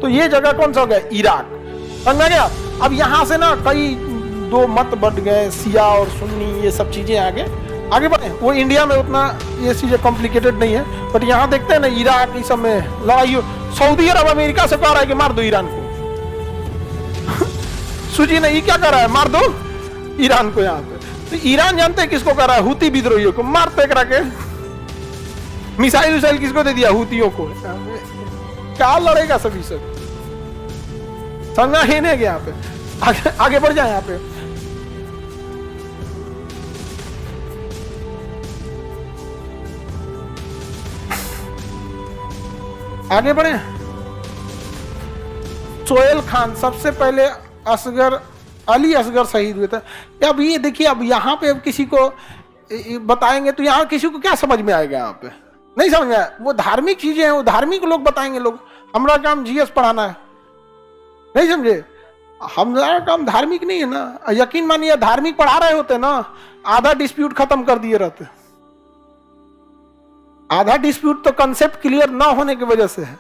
तो ये जगह कौन सा हो गया? इराक। समझ में गया? अब यहां से ना कई दो मत बढ़ गए, शिया और सुन्नी, ये सब चीजें आगे बढ़े। वो इंडिया में उतना ये चीजें कॉम्प्लिकेटेड नहीं है, बट यहाँ देखते हैं ना इराक इस सब में लड़ाई। सऊदी अरब अमेरिका से कह रहा है कि मार दो ईरान को। सूची ने ये क्या कर रहा है? मार दो ईरान को। यहाँ पे तो ईरान जानते हैं किसको कर रहा है? हुती विद्रोहियों को मारते करा के। मिसाइल विसाइल किसको दे दिया? हुतियों को। क्या लड़ेगा सभी सब? समझा ही नहीं गया। यहाँ पे आगे बढ़ जाए। यहाँ पे आगे बढ़े। सोहेल खान सबसे पहले अली असगर शहीद हुए थे। अब ये देखिए, अब यहाँ पे अब किसी को बताएंगे तो यहाँ किसी को क्या समझ में आएगा? यहाँ पे नहीं समझ में आया। वो धार्मिक चीजें हैं, वो धार्मिक लोग बताएंगे। लोग, हमारा काम जीएस पढ़ाना है, नहीं समझे? हमारा काम धार्मिक नहीं है ना। यकीन मानिए, धार्मिक पढ़ा रहे होते ना, आधा डिस्प्यूट खत्म कर दिए रहते। आधा डिस्प्यूट तो कंसेप्ट क्लियर ना होने की वजह से है।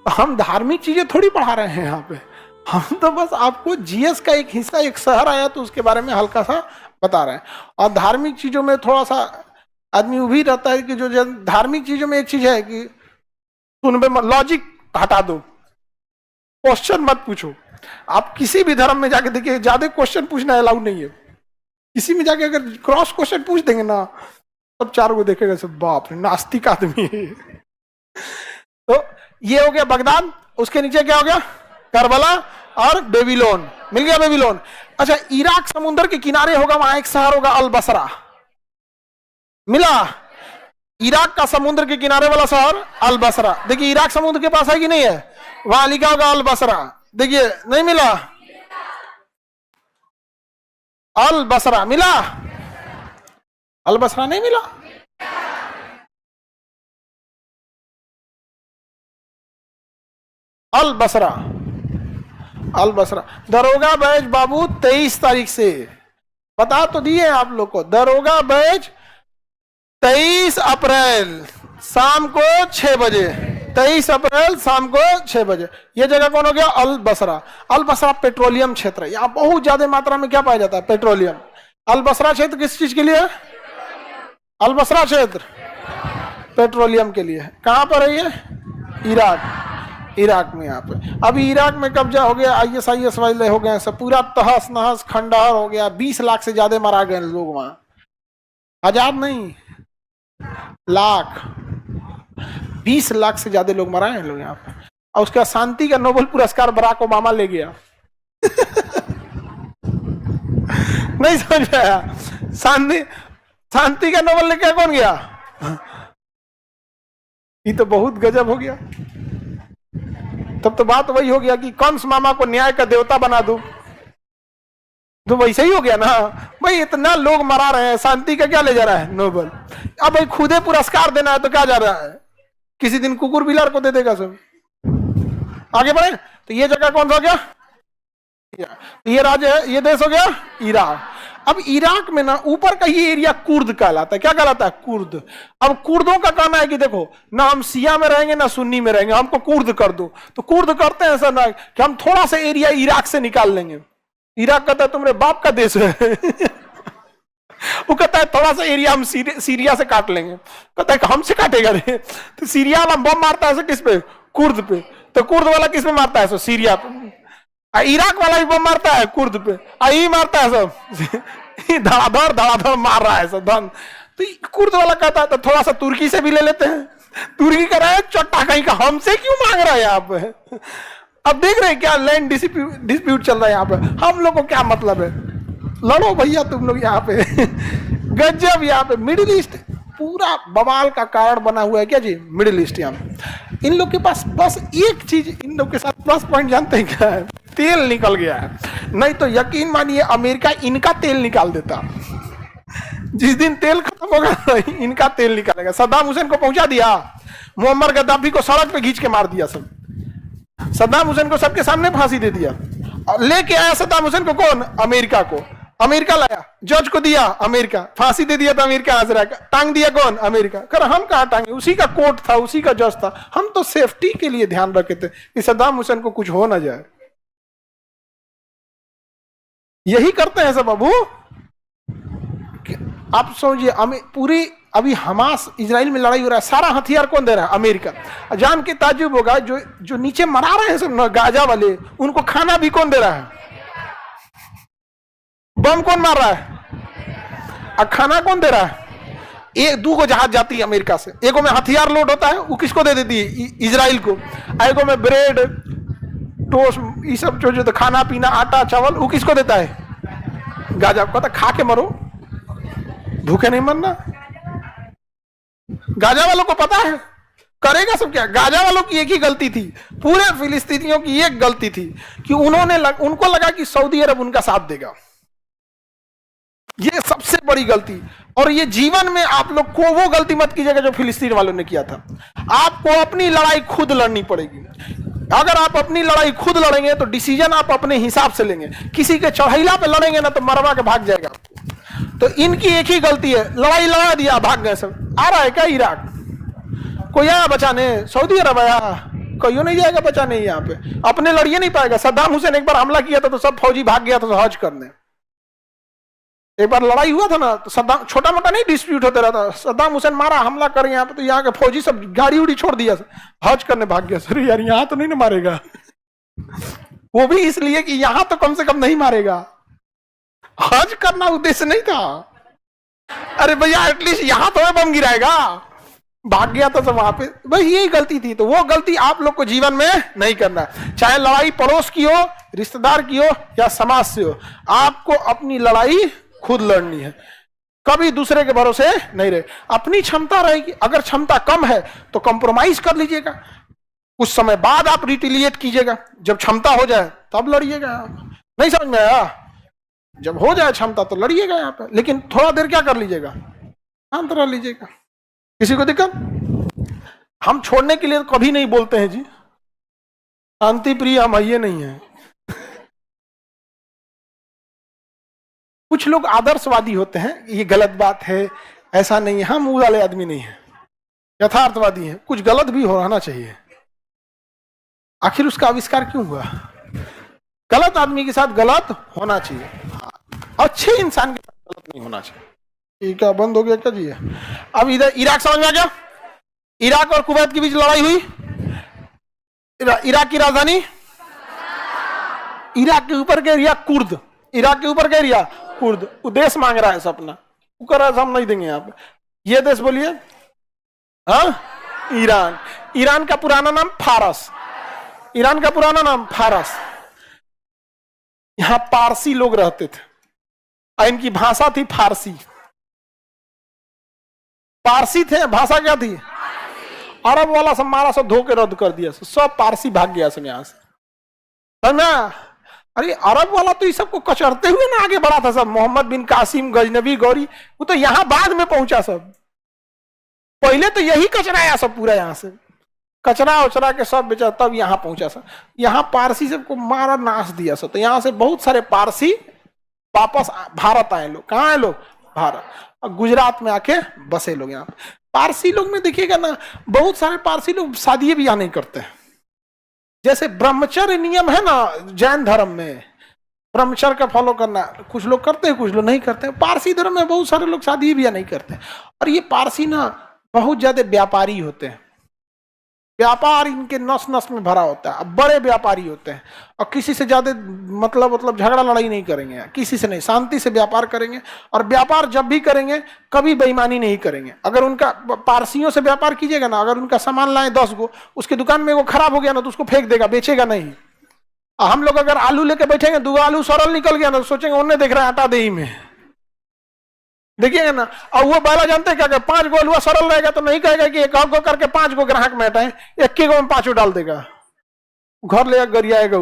हम धार्मिक चीजें थोड़ी पढ़ा रहे हैं यहाँ पे। हम तो बस आपको जीएस का एक हिस्सा, एक शहर आया तो उसके बारे में हल्का सा बता रहे हैं। और धार्मिक चीजों में थोड़ा सा आदमी उभी रहता है कि जो धार्मिक चीजों में एक चीज है कि उनमें लॉजिक हटा दो, क्वेश्चन मत पूछो। आप किसी भी धर्म में जाके देखिए, ज्यादा क्वेश्चन पूछना अलाउड नहीं है। किसी में जाके अगर क्रॉस क्वेश्चन पूछ देंगे ना, सब चारों को देखेगा सब, बाप रे नास्तिक आदमी है। तो ये हो गया बगदाद। उसके नीचे क्या हो गया? करबला और बेबीलोन। मिल गया बेबीलोन। अच्छा, इराक समुद्र के किनारे होगा, वहां एक शहर होगा अल बसरा। मिला? इराक का समुद्र के किनारे वाला शहर अल बसरा। देखिए इराक समुद्र के पास है कि नहीं है? वहां लिखा होगा अल बसरा। देखिए, नहीं मिला? अल बसरा मिला? अल बसरा नहीं मिला? अल बसरा, अल बसरा। दरोगा बैज बाबू 23 तारीख से बता तो दिए आप लोग को। दरोगा बैज 23 अप्रैल शाम को 6 बजे। 23 अप्रैल शाम को 6 बजे। ये जगह कौन हो गया? अल बसरा। अल बसरा पेट्रोलियम क्षेत्र है। यहाँ बहुत ज्यादा मात्रा में क्या पाया जाता है? पेट्रोलियम। अल बसरा क्षेत्र किस चीज के लिए है? अल बसरा क्षेत्र पेट्रोलियम के लिए है। कहां पर है ये? इराक में। यहाँ पे अभी इराक में कब्जा हो गया, ISIS वाले हो गए सब, पूरा तहस नहस खंडहर हो गया। 20 लाख से ज्यादा मारा गए लोग वहां। हजार नहीं, लाख। 20 लाख से ज्यादा लोग मराए हैं लोग यहाँ पे। और उसका शांति का नोबेल पुरस्कार बराक ओबामा ले गया। नहीं समझ पाया? शांति का नोबेल लेके कौन गया? ये तो बहुत गजब हो गया। तब तो बात वही हो गया कि कंस मामा को न्याय का देवता बना दो, तो वैसे ही हो गया ना भाई। इतना लोग मरा रहे हैं, शांति का क्या ले जा रहा है? नोबेल। अब भाई खुदे पुरस्कार देना है तो क्या जा रहा है? किसी दिन कुकुर बिलार को दे देगा सब। आगे बढ़े। तो ये जगह कौन सा हो गया? ये राज्य है, ये देश हो गया इराक। अब इराक में ना ऊपर का ये एरिया कुर्द कहलाता है। क्या कहलाता है? कुर्द। अब कुर्दों का कहना है कि देखो, ना हम शिया में रहेंगे ना सुन्नी में रहेंगे, हमको कुर्द कर दो। तो कुर्द करते हैं सर ना कि हम थोड़ा सा एरिया इराक से निकाल लेंगे। इराक कहता है तुम्हारे बाप का देश है। वो कहता है थोड़ा सा एरिया हम सीरिया से काट लेंगे। कहता है कि हमसे काटेगा रे? तो सीरिया वाला बम मारता है किस पे? कुर्द पे। तो कुर्द वाला किस पे मारता है? सीरिया पे। इराक वाला भी बम मारता है कुर्द पे, आई मारता है सब। धड़ाधड़ मार रहा है सब धन। तो कुर्द वाला कहता है तो थोड़ा सा तुर्की से भी ले लेते हैं। तुर्की कह रहा है चट्टा कहीं का, हमसे क्यों मांग रहा है यहाँ पे? अब देख रहे हैं क्या लैंड डिस्प्यूट चल रहा है यहाँ पे। हम लोग को क्या मतलब है? लड़ो भैया तुम लोग यहाँ पे। गजब। यहाँ पे मिडिल ईस्ट पूरा बवाल का कारण बना हुआ है। क्या जी? Middle east. यहाँ इन लोग के पास बस एक चीज, इन लोग के साथ प्लस पॉइंट जानते हैं क्या है? तेल निकल गया है। नहीं तो यकीन मानिए अमेरिका इनका तेल निकाल देता। जिस दिन तेल खत्म होगा इनका तेल निकालेगा। सद्दाम हुसैन को पहुंचा दिया, मुअम्मर गद्दाफी को सड़क पे खींच के मार दिया सब। सद्दाम हुसैन को सबके सामने फांसी दे दिया। लेके आया सद्दाम हुसैन को कौन? अमेरिका को। अमेरिका लाया, जज को दिया अमेरिका, फांसी दे दिया था अमेरिका, हाजरा का टांग दिया कौन? अमेरिका। कर हम कहां टांगे, उसी का कोर्ट था, उसी का जज था। हम तो सेफ्टी के लिए ध्यान रखे थे कि सद्दाम हुसैन को कुछ हो ना जाए। यही करते हैं सब बाबू। आप सोचिए, पूरी अभी हमास इजराइल में लड़ाई हो रहा है, सारा हथियार कौन दे रहा है? अमेरिका। जान के ताज्जुब होगा, जो जो नीचे मरा रहे हैं सब गाजा वाले, उनको खाना भी कौन दे रहा है? बम कौन मार रहा है और खाना कौन दे रहा है? एक दो को जहाज जाती है अमेरिका से, एगो में हथियार लोड होता है, वो किसको दे देती है? इजराइल को। एगो में ब्रेड टोस्ट ये सब जो खाना पीना आटा चावल, वो किसको देता है? गाजा को। कहता खा के मरो, भूखे नहीं मरना। गाजा वालों को पता है करेगा सब क्या। गाजा वालों की एक ही गलती थी, पूरे फिलिस्तीनियों की एक गलती थी कि उनको लगा कि सऊदी अरब उनका साथ देगा। ये सबसे बड़ी गलती। और ये जीवन में आप लोग को वो गलती मत कीजिएगा जो फिलिस्तीन वालों ने किया था। आपको अपनी लड़ाई खुद लड़नी पड़ेगी। अगर आप अपनी लड़ाई खुद लड़ेंगे तो डिसीजन आप अपने हिसाब से लेंगे। किसी के चढ़ैला पे लड़ेंगे ना तो मरवा के भाग जाएगा। तो इनकी एक ही गलती है, लड़ाई लड़ा दिया, भाग गए सब। आ रहा है क्या इराक? कोई आया बचाने? सऊदी अरब आया? कोई नहीं जाएगा बचाने यहाँ पे। अपने लड़िए नहीं पाएगा। सद्दाम हुसैन एक बार हमला किया था तो सब फौजी भाग गया था हज करने। एक बार लड़ाई हुआ था ना, तो सद्दाम, छोटा मोटा नहीं डिस्प्यूट होता रहता, सद्दाम हुसैन मारा, हमला कर यहाँ पे, तो यहाँ के फौजी सब गाड़ी उड़ी छोड़ दिया, हज करने भाग गया। सर यार यहाँ तो नहीं ना मारेगा। वो भी इसलिए कि यहाँ तो कम से कम नहीं मारेगा। हज करना उद्देश्य नहीं था। अरे भैया एटलीस्ट यहाँ तो बम गिराएगा। भाग गया था सब वहां पे। भाई यही गलती थी। तो वो गलती आप लोग को जीवन में नहीं करना। चाहे लड़ाई पड़ोस की हो, रिश्तेदार की हो या समाज से हो, आपको अपनी लड़ाई खुद लड़नी है। कभी दूसरे के भरोसे नहीं रहे। अपनी क्षमता रहेगी। अगर क्षमता कम है तो कंप्रोमाइज कर लीजिएगा। कुछ समय बाद आप रिटिलिएट कीजिएगा। जब क्षमता हो जाए तब लड़िएगा। नहीं समझ में आया? जब हो जाए क्षमता तो लड़िएगा यहाँ पे, लेकिन थोड़ा देर क्या कर लीजिएगा? शांत रह लीजिएगा। किसी को दिक्कत? हम छोड़ने के लिए कभी नहीं बोलते हैं जी, शांति प्रिय हम ये नहीं है। कुछ लोग आदर्शवादी होते हैं, ये गलत बात है, ऐसा नहीं है। हम वो वाले आदमी नहीं है, यथार्थवादी हैं। कुछ गलत भी होना चाहिए। आखिर उसका आविष्कार क्यों हुआ? गलत आदमी के साथ गलत होना चाहिए, अच्छे इंसान के साथ गलत नहीं होना चाहिए। ये क्या बंद हो गया क्या जी? अब इधर इराक समझ में आ गया? इराक और कुवैत के बीच लड़ाई हुई। इराक की राजधानी, इराक के ऊपर के एरिया कुर्द, इराक के ऊपर के एरिया कुर्द। वो देश मांग रहा है सपना, वो कर रहा है हम नहीं देंगे। यहाँ पे ये देश बोलिए, हाँ, ईरान। ईरान का पुराना नाम फारस। ईरान का पुराना नाम फारस। यहां पारसी लोग रहते थे और इनकी भाषा थी फारसी। पारसी थे, भाषा क्या थी? अरब वाला सब मारा, सब धोके रद्द कर दिया, सब पारसी भाग गया सब यहां से। समझा? अरे अरब वाला तो इस सबको कचरते हुए ना आगे बढ़ा था सब। मोहम्मद बिन कासिम, गजनबी, गौरी, वो तो यहां बाद में पहुंचा सब। पहले तो यही कचराया सब पूरा, यहां से कचरा उचरा के सब बेचा, तब यहां पहुंचा सब। यहां पारसी सबको मारा, नाश दिया सब। तो यहां से बहुत सारे पारसी वापस भारत आए लोग। कहाँ आए लोग? भारत। और गुजरात में आके बसे लोग। यहाँ पारसी लोग में देखिएगा ना, बहुत सारे पारसी लोग शादी भी यहाँ नहीं करते हैं। जैसे ब्रह्मचर्य नियम है ना जैन धर्म में, ब्रह्मचर्य का फॉलो करना, कुछ लोग करते हैं, कुछ लोग नहीं करते हैं। पारसी धर्म में बहुत सारे लोग शादी भी नहीं करते हैं। और ये पारसी ना बहुत ज्यादा व्यापारी होते हैं। व्यापार इनके नस नस में भरा होता है। अब बड़े व्यापारी होते हैं और किसी से ज्यादा मतलब झगड़ा लड़ाई नहीं करेंगे, किसी से नहीं, शांति से व्यापार करेंगे। और व्यापार जब भी करेंगे कभी बेईमानी नहीं करेंगे। अगर उनका पारसियों से व्यापार कीजिएगा ना, अगर उनका सामान लाए 10 गो, उसकी दुकान में वो खराब हो गया ना तो उसको फेंक देगा, बेचेगा नहीं। हम लोग अगर आलू लेके बैठेंगे, 2 आलू सरल निकल गया ना तो सोचेंगे उन्हें देख रहा है आटा दही में, देखिएगा ना। और वो बाला जानते हैं क्या, 5 गो आलू सरल रहेगा तो नहीं कहेगा कि एक गो करके 5 गो ग्राहक में हटाए, एक गो में 5 डाल देगा, घर ले गरियाएगा।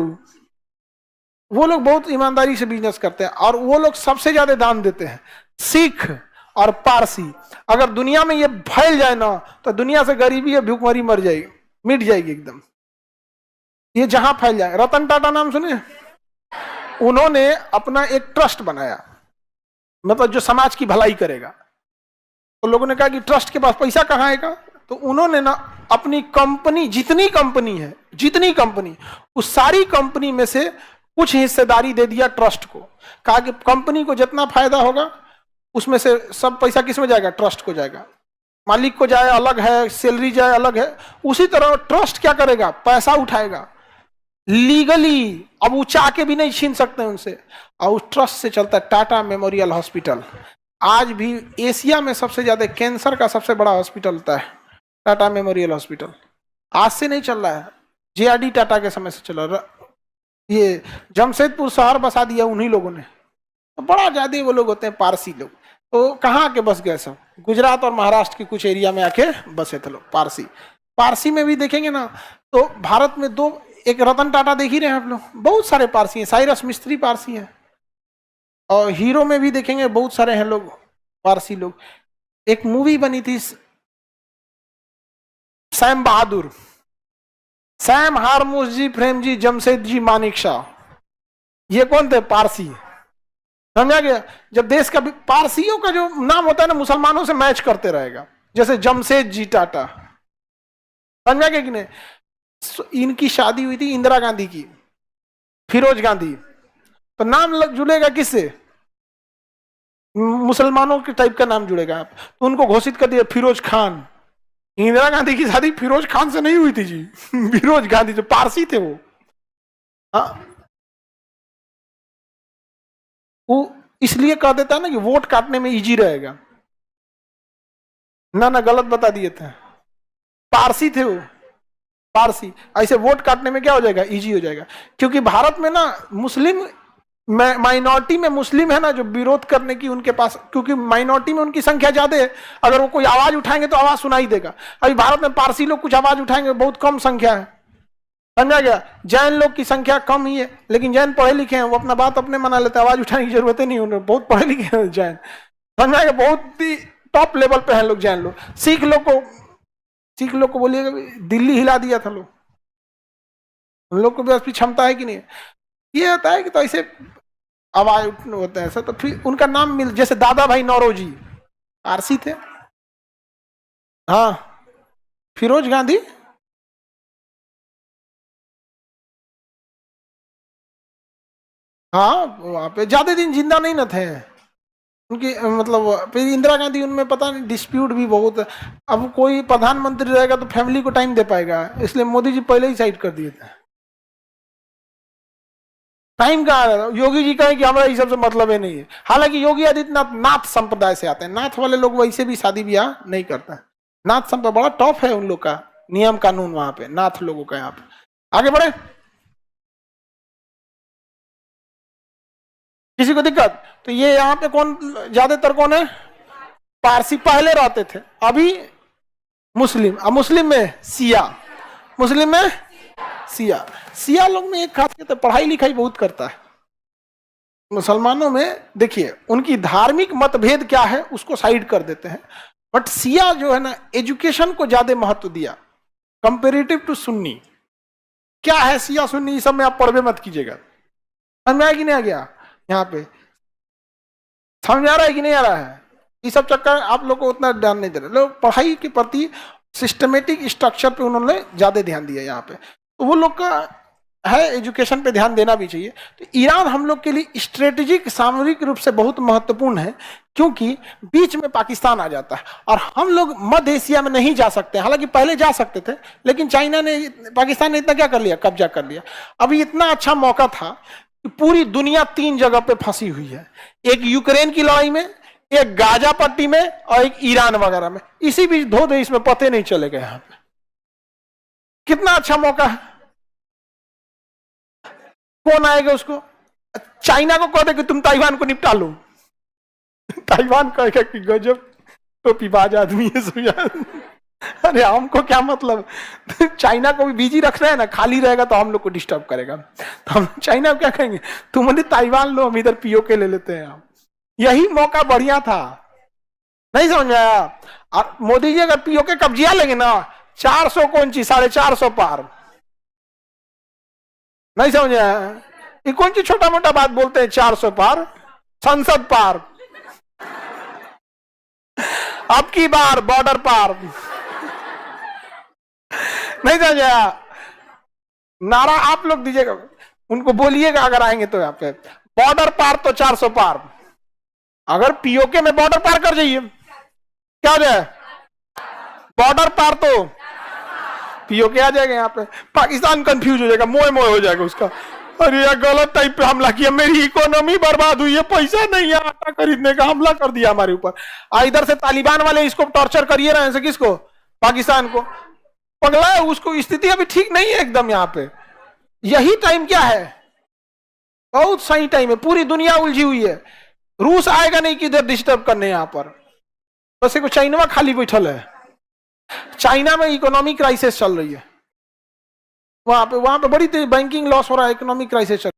वो लोग बहुत ईमानदारी से बिजनेस करते हैं और वो लोग सबसे ज्यादा दान देते हैं। सिख और पारसी, अगर दुनिया में ये फैल जाए ना तो दुनिया से गरीबी या भूखमरी मर जाएगी, मिट जाएगी एकदम। ये जहां फैल जाए। रतन टाटा नाम सुने? उन्होंने अपना एक ट्रस्ट बनाया, मतलब जो समाज की भलाई करेगा। तो लोगों ने कहा कि ट्रस्ट के पास पैसा कहाँ आएगा, तो उन्होंने ना अपनी कंपनी, जितनी कंपनी उस सारी कंपनी में से कुछ हिस्सेदारी दे दिया ट्रस्ट को। कहा कि कंपनी को जितना फायदा होगा उसमें से सब पैसा किस में जाएगा, ट्रस्ट को जाएगा। मालिक को जाए अलग है, सैलरी जाए अलग है। उसी तरह ट्रस्ट क्या करेगा, पैसा उठाएगा लीगली, अब वो चाह के भी नहीं छीन सकते उनसे। और उस ट्रस्ट से चलता है टाटा मेमोरियल हॉस्पिटल। आज भी एशिया में सबसे ज्यादा कैंसर का सबसे बड़ा हॉस्पिटल होता है टाटा मेमोरियल हॉस्पिटल। आज से नहीं चल रहा है, जेआरडी टाटा के समय से चल रहा। ये जमशेदपुर शहर बसा दिया उन्हीं लोगों ने। तो बड़ा ज्यादा वो लोग होते हैं पारसी लोग। तो कहाँ आके बस गए सब, गुजरात और महाराष्ट्र के कुछ एरिया में आके बसे थे लोग पारसी में भी देखेंगे ना तो भारत में दो, एक रतन टाटा देख ही रहे हैं आप लोग, बहुत सारे पारसी हैं। साइरस मिस्त्री पारसी हैं, और हीरो में भी देखेंगे बहुत सारे हैं लोग पारसी लोग। एक मूवी बनी थी सैम बहादुर, सैम हारमोस जी, प्रेम जी, जमशेद जी, मानिक शाह, ये कौन थे, पारसी। समझा गया। जब देश का पारसियों का जो नाम होता है ना मुसलमानों से मैच करते रहेगा, जैसे जमशेद जी टाटा, समझा गया कि नहीं। इनकी शादी हुई थी इंदिरा गांधी की, फिरोज गांधी, तो नाम जुड़ेगा किससे, मुसलमानों के टाइप का नाम जुड़ेगा आप। तो उनको घोषित कर दिया फिरोज खान। इंदिरा गांधी की शादी फिरोज खान से नहीं हुई थी जी फिरोज गांधी जो पारसी थे वो। हाँ, वो इसलिए कह देता है ना कि वोट काटने में इजी रहेगा। ना गलत बता दिए थे, पारसी थे वो, पारसी। ऐसे वोट काटने में क्या हो जाएगा, इजी हो जाएगा। क्योंकि भारत में ना मुस्लिम माइनॉरिटी में मुस्लिम है ना जो विरोध करने की उनके पास, क्योंकि माइनॉरिटी में उनकी संख्या ज्यादा है। अगर वो कोई आवाज उठाएंगे तो आवाज सुनाई देगा। अभी भारत में पारसी लोग कुछ आवाज उठाएंगे, बहुत कम संख्या है, समझा गया। जैन लोग की संख्या कम ही है, लेकिन जैन पढ़े लिखे हैं, वो अपना बात अपने मना लेते हैं, आवाज उठाने की जरूरत ही नहीं, उन्हें बहुत पढ़े लिखे हैं जैन, समझा गया। बहुत ही टॉप लेवल पे हैं लोग जैन लोग। सिख लोग को बोलिएगा दिल्ली हिला दिया था लोग, उन लोग को भी उसकी क्षमता है कि नहीं। ये होता है कि तो ऐसे आवाज होता है ऐसा, तो फिर उनका नाम मिल, जैसे दादा भाई नौरोजी पारसी थे। हाँ, फिरोज गांधी हाँ, वहां पे ज्यादा दिन जिंदा नहीं न थे उनकी, मतलब फिर इंदिरा गांधी उनमें पता नहीं डिस्प्यूट भी बहुत। अब कोई प्रधानमंत्री रहेगा तो फैमिली को टाइम दे पाएगा, इसलिए मोदी जी पहले ही साइड कर दिए थे। टाइम कहाँ है, योगी जी कहें कि हमारा ये सबसे मतलब है नहीं है। हालांकि योगी आदित्यनाथ नाथ संप्रदाय से आते हैं, नाथ वाले लोग वैसे भी शादी ब्याह नहीं करते हैं। नाथ संप्रदाय बड़ा टॉप है उन लोग का नियम कानून, वहां पे नाथ लोगों का। यहाँ पे आगे बढ़े, किसी को दिक्कत। तो ये यहाँ पे कौन ज्यादातर कौन है, पारसी पहले रहते थे, अभी मुस्लिम। अब मुस्लिम में सिया, मुस्लिम में सिया। सिया लोग में एक खासियत है, पढ़ाई लिखाई बहुत करता है। मुसलमानों में देखिए उनकी धार्मिक मतभेद क्या है उसको साइड कर देते हैं, बट सिया जो है ना एजुकेशन को ज्यादा महत्व दिया कंपेरेटिव टू सुन्नी। क्या है सिया सुन्नी, सब में आप पढ़वे मत कीजिएगा। समझ में आया कि नहीं आ गया, यहाँ पे समझ में आ रहा है कि नहीं आ रहा है। ये सब चक्कर आप लोग को उतना ध्यान नहीं दे रहे लोग, पढ़ाई के प्रति सिस्टमेटिक स्ट्रक्चर पे उन्होंने ज्यादा ध्यान दिया यहाँ पे। तो वो लोग का है एजुकेशन पे ध्यान देना भी चाहिए। तो ईरान हम लोग के लिए स्ट्रेटेजिक सामरिक रूप से बहुत महत्वपूर्ण है, क्योंकि बीच में पाकिस्तान आ जाता है और हम लोग मध्य एशिया में नहीं जा सकते। हालांकि पहले जा सकते थे, लेकिन चाइना ने, पाकिस्तान ने इतना क्या कर लिया, कब्जा कर लिया। अभी इतना अच्छा मौका था कि पूरी दुनिया 3 जगह पे फंसी हुई है, एक यूक्रेन की लड़ाई में, एक गाजा पट्टी में, और एक ईरान वगैरह में। इसी बीच धो दे, इसमें पते नहीं चलेगा। यहाँ पे कितना अच्छा मौका है। कौन आएगा उसको, चाइना को कह दे कि तुम ताइवान को निपटा लो, ताइवान कहेगा कि गजब टोपीबाज आदमी है सुया। अरे हमको क्या मतलब, चाइना को भी बिजी रखना है ना, खाली रहेगा तो हम लोग को डिस्टर्ब करेगा। तो हम चाइना को क्या कहेंगे, तुमने ताइवान लो, हम इधर पीओके ले लेते हैं। हम यही मौका बढ़िया था, नहीं समझ में आया। और मोदी जी अगर पीओके कब्जिया लेंगे ना, 400 कौन चीज 450 पार, नहीं समझ आया। ये कौन सी छोटा मोटा बात बोलते हैं, 400 पार, संसद पार। अब की बार बॉर्डर पार। नहीं समझा? नारा आप लोग दीजिएगा, उनको बोलिएगा अगर आएंगे तो यहाँ पे, बॉर्डर पार तो 400 पार। अगर पीओके में बॉर्डर पार कर जाइए, क्या हो जाए? बॉर्डर पार तो पीओके आ जाएगा, यहाँ पे पाकिस्तान कंफ्यूज हो जाएगा, मोए मोए हो जाएगा उसका। अरे यार गलत टाइप पे हमला किया, मेरी इकोनॉमी बर्बाद हुई है, पैसा नहीं है आटा खरीदने का, हमला कर दिया हमारे ऊपर। इधर से तालिबान वाले इसको टॉर्चर करिए रहे हैं, किसको? पाकिस्तान को। पगला है, उसको स्थिति अभी ठीक नहीं है एकदम यहाँ पे। यही टाइम क्या है? बहुत सही टाइम है, पूरी दुनिया उलझी हुई है। रूस आएगा नहीं किधर डिस्टर्ब करने यहाँ पर, बस एक चाइना खाली बैठल है। चाइना में इकोनॉमिक क्राइसिस चल रही है, वहां पे बड़ी बैंकिंग लॉस हो रहा है, इकोनॉमिक क्राइसिस चल